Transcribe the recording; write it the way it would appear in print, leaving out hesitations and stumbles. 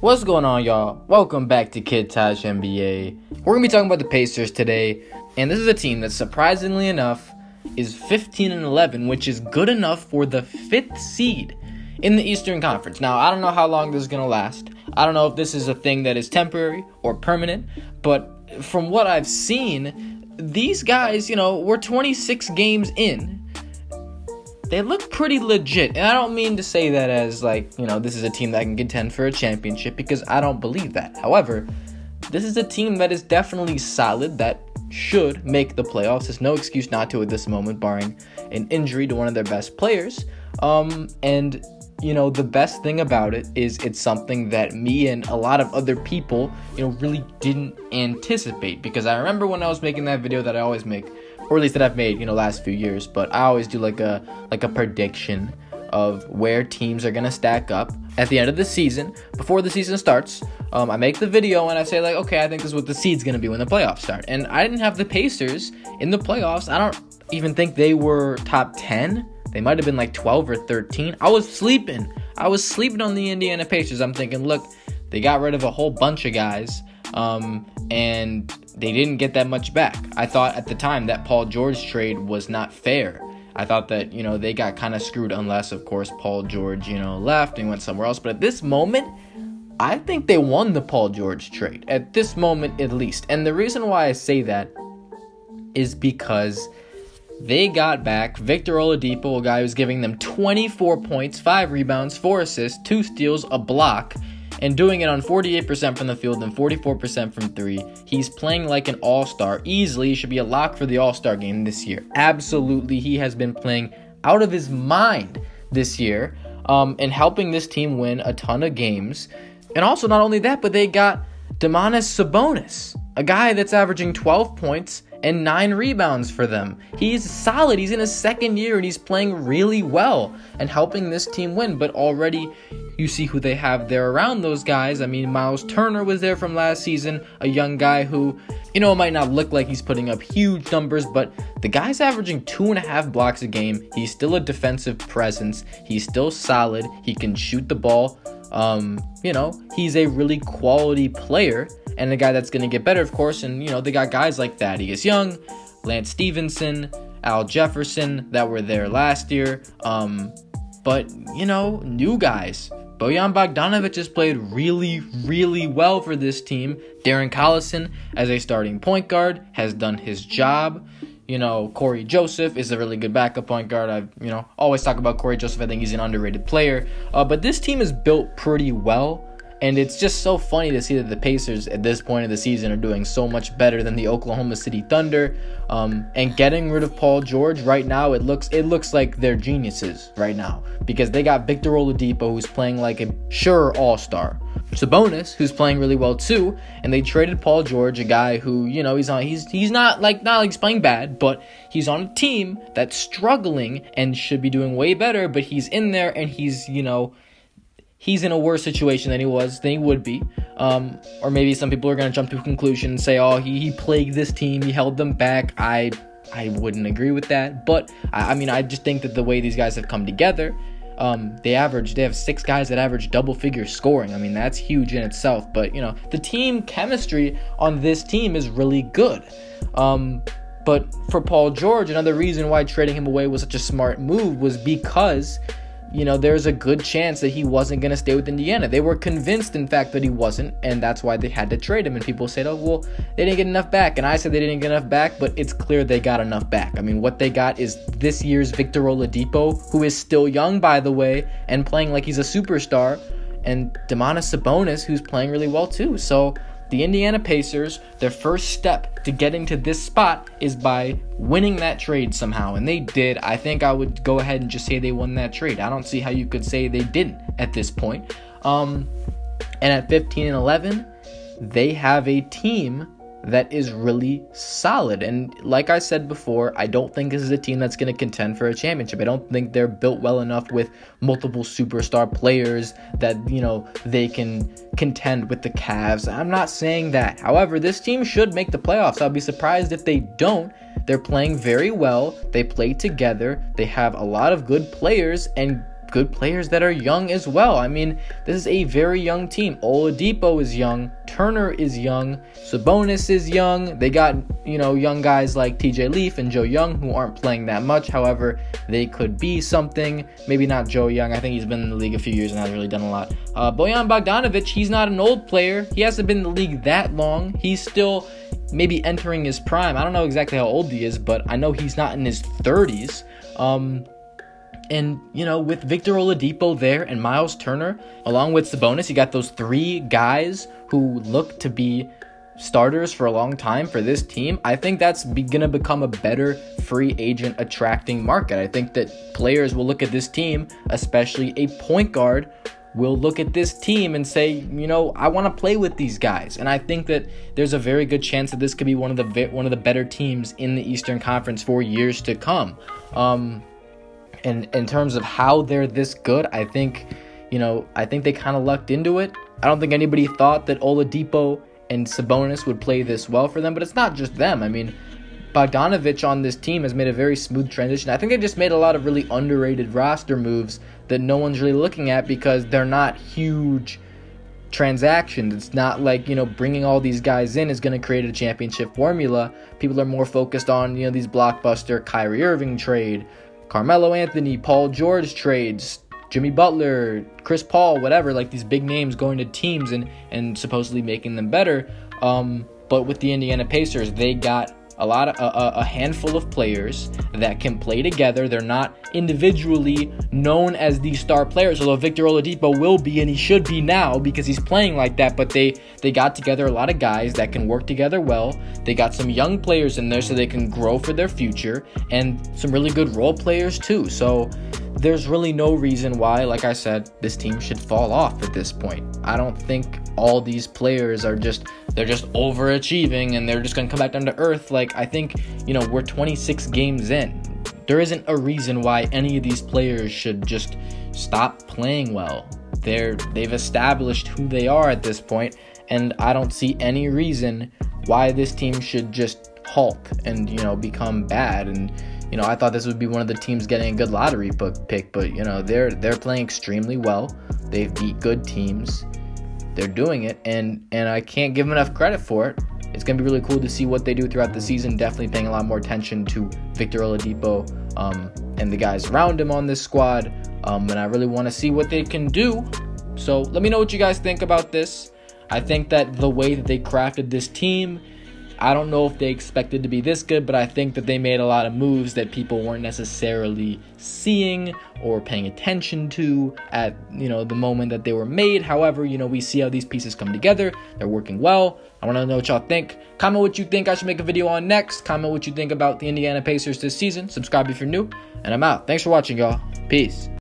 What's going on, y'all? Welcome back to Kid Taj NBA. We're going to be talking about the Pacers today, and this is a team that, surprisingly enough, is 15-11, which is good enough for the 5th seed in the Eastern Conference. Now, I don't know how long this is going to last. I don't know if this is a thing that is temporary or permanent, but from what I've seen, these guys, we're 26 games in. They look pretty legit, and I don't mean to say that as, this is a team that can contend for a championship, because I don't believe that. However, this is a team that is definitely solid, that should make the playoffs. There's no excuse not to at this moment, barring an injury to one of their best players. The best thing about it is it's something that me and a lot of other people, really didn't anticipate, because I remember when I was making that video that I always make, or at least that I've made, last few years, but I always do like a prediction of where teams are going to stack up at the end of the season. Before the season starts, I make the video and I say, okay, I think this is what the seed's going to be when the playoffs start. And I didn't have the Pacers in the playoffs. I don't even think they were top 10. They might have been 12 or 13. I was sleeping on the Indiana Pacers. I'm thinking, look, they got rid of a whole bunch of guys, and they didn't get that much back. I thought at the time that Paul George trade was not fair. I thought that, they got kind of screwed, unless, of course, Paul George, left and went somewhere else. But at this moment, I think they won the Paul George trade. At this moment, at least. And the reason why I say that is because they got back Victor Oladipo, a guy who's giving them 24 points, 5 rebounds, 4 assists, 2 steals, a block, and doing it on 48% from the field and 44% from 3. He's playing like an all-star. Easily, he should be a lock for the all-star game this year. Absolutely, he has been playing out of his mind this year, and helping this team win a ton of games. And also, not only that, but they got Domantas Sabonis, a guy that's averaging 12 points and 9 rebounds for them. He's solid. He's in his second year, and he's playing really well and helping this team win. But already, you see who they have there around those guys. I mean, Miles Turner was there from last season, a young guy who, it might not look like he's putting up huge numbers, but the guy's averaging 2.5 blocks a game. He's still a defensive presence. He's still solid. He can shoot the ball. He's a really quality player, and a guy that's going to get better, of course. And, they got guys like Thaddeus Young, Lance Stevenson, Al Jefferson that were there last year. But, new guys. Bojan Bogdanovic has played really, really well for this team. Darren Collison, as a starting point guard, has done his job. Corey Joseph is a really good backup point guard. I've, always talk about Corey Joseph. I think he's an underrated player. But this team is built pretty well. And it's just so funny to see that the Pacers at this point of the season are doing so much better than the Oklahoma City Thunder. And getting rid of Paul George right now, it looks like they're geniuses right now, because they got Victor Oladipo, who's playing like a sure all-star. Sabonis, who's playing really well too, and they traded Paul George, a guy who, he's not he's playing bad, but he's on a team that's struggling and should be doing way better, but he's in there and he's in a worse situation than he would be. Or maybe some people are going to jump to a conclusion and say, he plagued this team, he held them back. I wouldn't agree with that. But, I just think that the way these guys have come together, they have 6 guys that average double-figure scoring. That's huge in itself. But, the team chemistry on this team is really good. But for Paul George, another reason why trading him away was such a smart move was because there's a good chance that he wasn't going to stay with Indiana. They were convinced, in fact, that he wasn't, and that's why they had to trade him. And people said, they didn't get enough back. And I said they didn't get enough back, but it's clear they got enough back. What they got is this year's Victor Oladipo, who is still young, by the way, and playing like he's a superstar, and Domantas Sabonis, who's playing really well, too. So the Indiana Pacers, their first step to getting to this spot is by winning that trade somehow, and they did. I think I would go ahead and just say they won that trade. I don't see how you could say they didn't at this point. And at 15-11, they have a team that is really solid. And like I said before, I don't think this is a team that's going to contend for a championship. I don't think they're built well enough with multiple superstar players that, they can contend with the Cavs. I'm not saying that. However, this team should make the playoffs. I'll be surprised if they don't. They're playing very well. They play together. They have a lot of good players, and good players that are young as well. I mean, this is a very young team. Oladipo is young. Turner is young. Sabonis is young. They got, young guys like TJ Leaf and Joe Young who aren't playing that much. However, they could be something. Maybe not Joe Young. I think he's been in the league a few years and hasn't really done a lot. Bojan Bogdanovic, he's not an old player. He hasn't been in the league that long. He's still maybe entering his prime. I don't know exactly how old he is, but I know he's not in his 30s. And, with Victor Oladipo there and Miles Turner, along with Sabonis, you got those three guys who look to be starters for a long time for this team. I think that's going to become a better free agent attracting market. I think that players will look at this team, especially a point guard, will look at this team and say, I want to play with these guys. And I think that there's a very good chance that this could be one of the better teams in the Eastern Conference for years to come. And in terms of how they're this good, I think they kind of lucked into it. I don't think anybody thought that Oladipo and Sabonis would play this well for them, but it's not just them. I mean, Bogdanovic on this team has made a very smooth transition. I think they just made a lot of really underrated roster moves that no one's really looking at because they're not huge transactions. It's not like, bringing all these guys in is going to create a championship formula. People are more focused on, these blockbuster Kyrie Irving trade, Carmelo Anthony, Paul George trades, Jimmy Butler, Chris Paul, whatever, like these big names going to teams and supposedly making them better. But with the Indiana Pacers, they got a handful of players that can play together. They're not individually known as these star players, although Victor Oladipo will be, and he should be now because he's playing like that. But they got together a lot of guys that can work together well. They got some young players in there so they can grow for their future, and some really good role players too. So there's really no reason why, like I said, this team should fall off at this point. I don't think all these players are just overachieving and they're just going to come back down to earth. Like, I think, we're 26 games in. There isn't a reason why any of these players should just stop playing well. They've established who they are at this point, and I don't see any reason why this team should just halt and, become bad. And, I thought this would be one of the teams getting a good lottery pick, but, they're playing extremely well. They've beat good teams. They're doing it, and I can't give them enough credit for it. It's going to be really cool to see what they do throughout the season. Definitely paying a lot more attention to Victor Oladipo and the guys around him on this squad. And I really want to see what they can do. So let me know what you guys think about this. I think that the way that they crafted this team, I don't know if they expected to be this good, but I think that they made a lot of moves that people weren't necessarily seeing or paying attention to at, the moment that they were made. However, we see how these pieces come together. They're working well. I want to know what y'all think. Comment what you think I should make a video on next. Comment what you think about the Indiana Pacers this season. Subscribe if you're new, and I'm out. Thanks for watching, y'all. Peace.